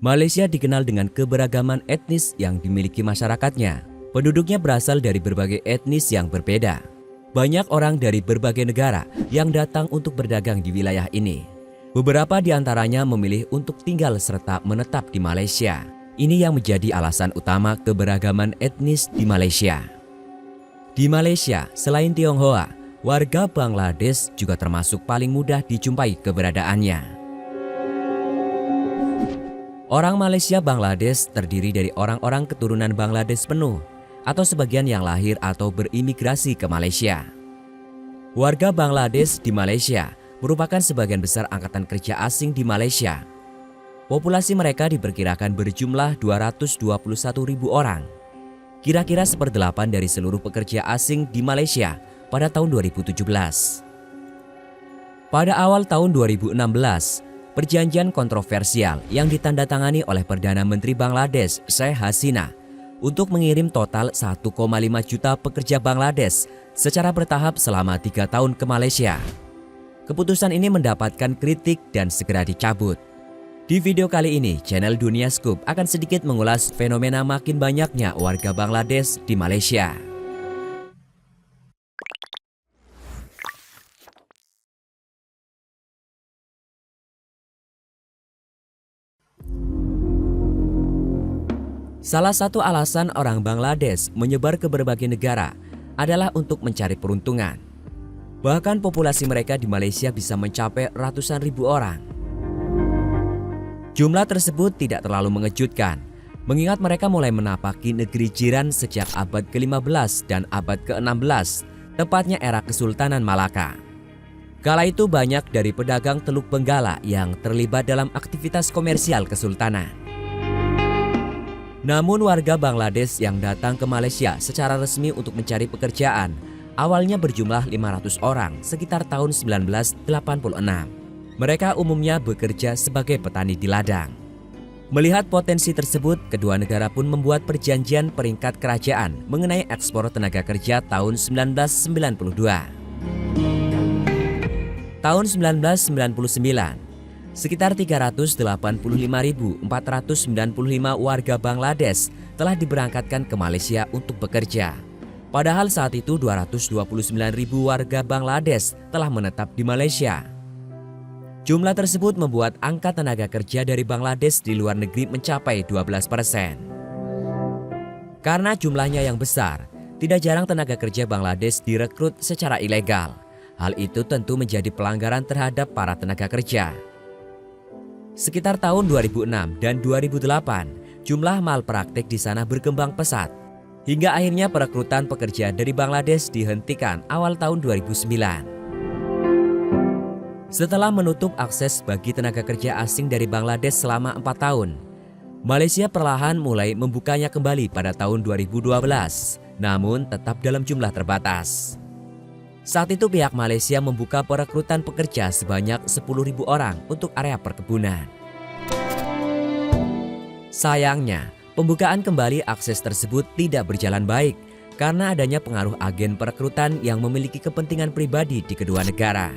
Malaysia dikenal dengan keberagaman etnis yang dimiliki masyarakatnya. Penduduknya berasal dari berbagai etnis yang berbeda. Banyak orang dari berbagai negara yang datang untuk berdagang di wilayah ini. Beberapa di antaranya memilih untuk tinggal serta menetap di Malaysia. Ini yang menjadi alasan utama keberagaman etnis di Malaysia. Di Malaysia, selain Tionghoa, warga Bangladesh juga termasuk paling mudah dijumpai keberadaannya. Orang Malaysia Bangladesh terdiri dari orang-orang keturunan Bangladesh penuh atau sebagian yang lahir atau berimigrasi ke Malaysia. Warga Bangladesh di Malaysia merupakan sebagian besar angkatan kerja asing di Malaysia. Populasi mereka diperkirakan berjumlah 221.000 orang. Kira-kira 1/8 dari seluruh pekerja asing di Malaysia pada tahun 2017. Pada awal tahun 2016, perjanjian kontroversial yang ditandatangani oleh Perdana Menteri Bangladesh Sheikh Hasina untuk mengirim total 1,5 juta pekerja Bangladesh secara bertahap selama 3 tahun ke Malaysia. Keputusan ini mendapatkan kritik dan segera dicabut. Di video kali ini, channel Dunia Scoop akan sedikit mengulas fenomena makin banyaknya warga Bangladesh di Malaysia. Salah satu alasan orang Bangladesh menyebar ke berbagai negara adalah untuk mencari peruntungan. Bahkan populasi mereka di Malaysia bisa mencapai ratusan ribu orang. Jumlah tersebut tidak terlalu mengejutkan, mengingat mereka mulai menapaki negeri jiran sejak abad ke-15 dan abad ke-16, tepatnya era Kesultanan Malaka. Kala itu banyak dari pedagang Teluk Benggala yang terlibat dalam aktivitas komersial kesultanan. Namun warga Bangladesh yang datang ke Malaysia secara resmi untuk mencari pekerjaan awalnya berjumlah 500 orang sekitar tahun 1986. Mereka umumnya bekerja sebagai petani di ladang. Melihat potensi tersebut, kedua negara pun membuat perjanjian peringkat kerajaan mengenai ekspor tenaga kerja tahun 1992. Tahun 1999, sekitar 385.495 warga Bangladesh telah diberangkatkan ke Malaysia untuk bekerja. Padahal saat itu 229.000 warga Bangladesh telah menetap di Malaysia. Jumlah tersebut membuat angka tenaga kerja dari Bangladesh di luar negeri mencapai 12%. Karena jumlahnya yang besar, tidak jarang tenaga kerja Bangladesh direkrut secara ilegal. Hal itu tentu menjadi pelanggaran terhadap para tenaga kerja. Sekitar tahun 2006 dan 2008, jumlah malpraktik di sana berkembang pesat. Hingga akhirnya perekrutan pekerja dari Bangladesh dihentikan awal tahun 2009. Setelah menutup akses bagi tenaga kerja asing dari Bangladesh selama 4 tahun, Malaysia perlahan mulai membukanya kembali pada tahun 2012, namun tetap dalam jumlah terbatas. Saat itu pihak Malaysia membuka perekrutan pekerja sebanyak 10.000 orang untuk area perkebunan. Sayangnya, pembukaan kembali akses tersebut tidak berjalan baik karena adanya pengaruh agen perekrutan yang memiliki kepentingan pribadi di kedua negara.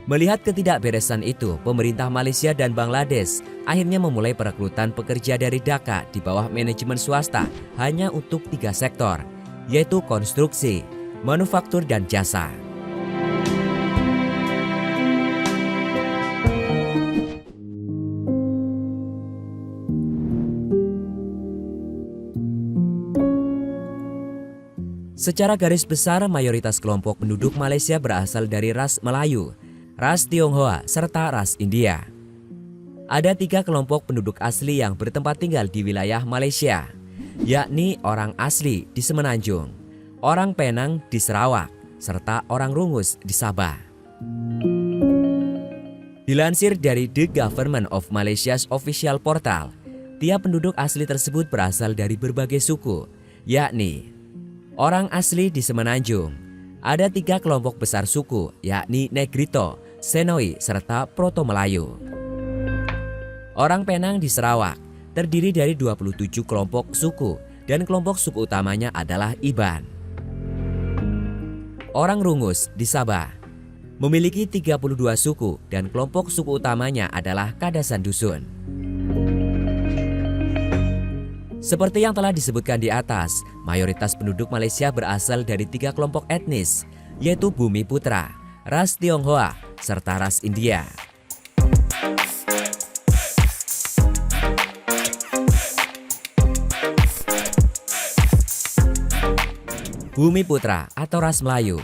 Melihat ketidakberesan itu, pemerintah Malaysia dan Bangladesh akhirnya memulai perekrutan pekerja dari Dhaka di bawah manajemen swasta hanya untuk 3 sektor, yaitu konstruksi, manufaktur, dan jasa. Secara garis besar, mayoritas kelompok penduduk Malaysia berasal dari ras Melayu, ras Tionghoa, serta ras India. Ada 3 kelompok penduduk asli yang bertempat tinggal di wilayah Malaysia, yakni orang asli di Semenanjung, orang Penang di Sarawak, serta orang Rungus di Sabah. Dilansir dari The Government of Malaysia's official portal, tiap penduduk asli tersebut berasal dari berbagai suku, yakni orang asli di Semenanjung. Ada 3 kelompok besar suku, yakni Negrito, Senoi, serta Proto Melayu. Orang Penang di Sarawak terdiri dari 27 kelompok suku dan kelompok suku utamanya adalah Iban. Orang Rungus di Sabah memiliki 32 suku dan kelompok suku utamanya adalah Kadasan Dusun. Seperti yang telah disebutkan di atas, mayoritas penduduk Malaysia berasal dari 3 kelompok etnis, yaitu Bumiputra, ras Tionghoa, serta ras India. Bumiputra atau ras Melayu.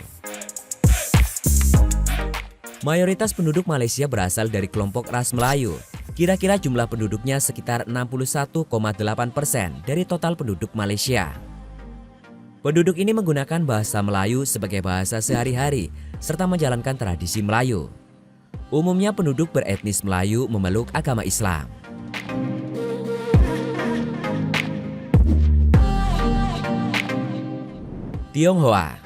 Mayoritas penduduk Malaysia berasal dari kelompok ras Melayu. Kira-kira jumlah penduduknya sekitar 61,8% dari total penduduk Malaysia. Penduduk ini menggunakan bahasa Melayu sebagai bahasa sehari-hari serta menjalankan tradisi Melayu. Umumnya penduduk beretnis Melayu memeluk agama Islam. Tionghoa.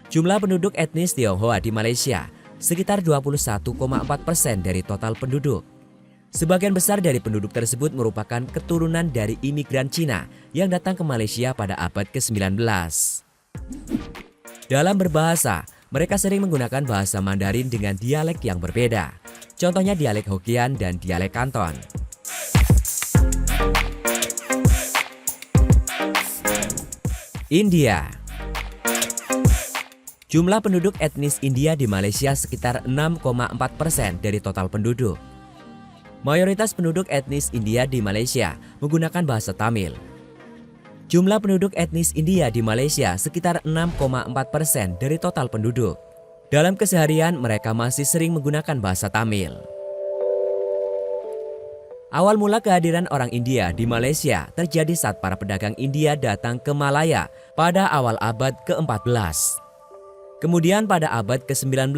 Jumlah penduduk etnis Tionghoa di Malaysia sekitar 21,4% dari total penduduk. Sebagian besar dari penduduk tersebut merupakan keturunan dari imigran Cina yang datang ke Malaysia pada abad ke-19. Dalam berbahasa, mereka sering menggunakan bahasa Mandarin dengan dialek yang berbeda. Contohnya dialek Hokkien dan dialek Kanton. India. Jumlah penduduk etnis India di Malaysia sekitar 6,4% dari total penduduk. Mayoritas penduduk etnis India di Malaysia menggunakan bahasa Tamil. Jumlah penduduk etnis India di Malaysia sekitar 6,4% dari total penduduk. Dalam keseharian mereka masih sering menggunakan bahasa Tamil. Awal mula kehadiran orang India di Malaysia terjadi saat para pedagang India datang ke Malaya pada awal abad ke-14. Kemudian pada abad ke-19,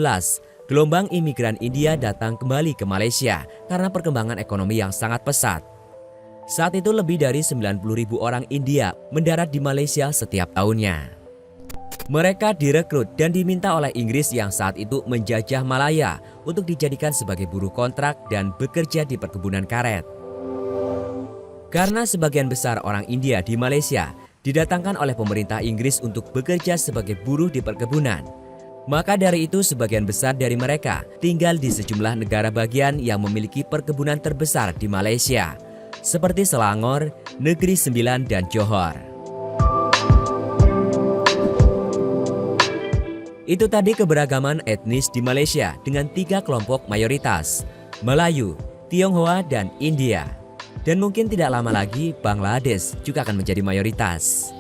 gelombang imigran India datang kembali ke Malaysia karena perkembangan ekonomi yang sangat pesat. Saat itu lebih dari 90.000 orang India mendarat di Malaysia setiap tahunnya. Mereka direkrut dan diminta oleh Inggris yang saat itu menjajah Malaya untuk dijadikan sebagai buruh kontrak dan bekerja di perkebunan karet. Karena sebagian besar orang India di Malaysia didatangkan oleh pemerintah Inggris untuk bekerja sebagai buruh di perkebunan. Maka dari itu sebagian besar dari mereka tinggal di sejumlah negara bagian yang memiliki perkebunan terbesar di Malaysia, seperti Selangor, Negeri Sembilan, dan Johor. Itu tadi keberagaman etnis di Malaysia dengan 3 kelompok mayoritas, Melayu, Tionghoa, dan India. Dan mungkin tidak lama lagi Bangladesh juga akan menjadi mayoritas.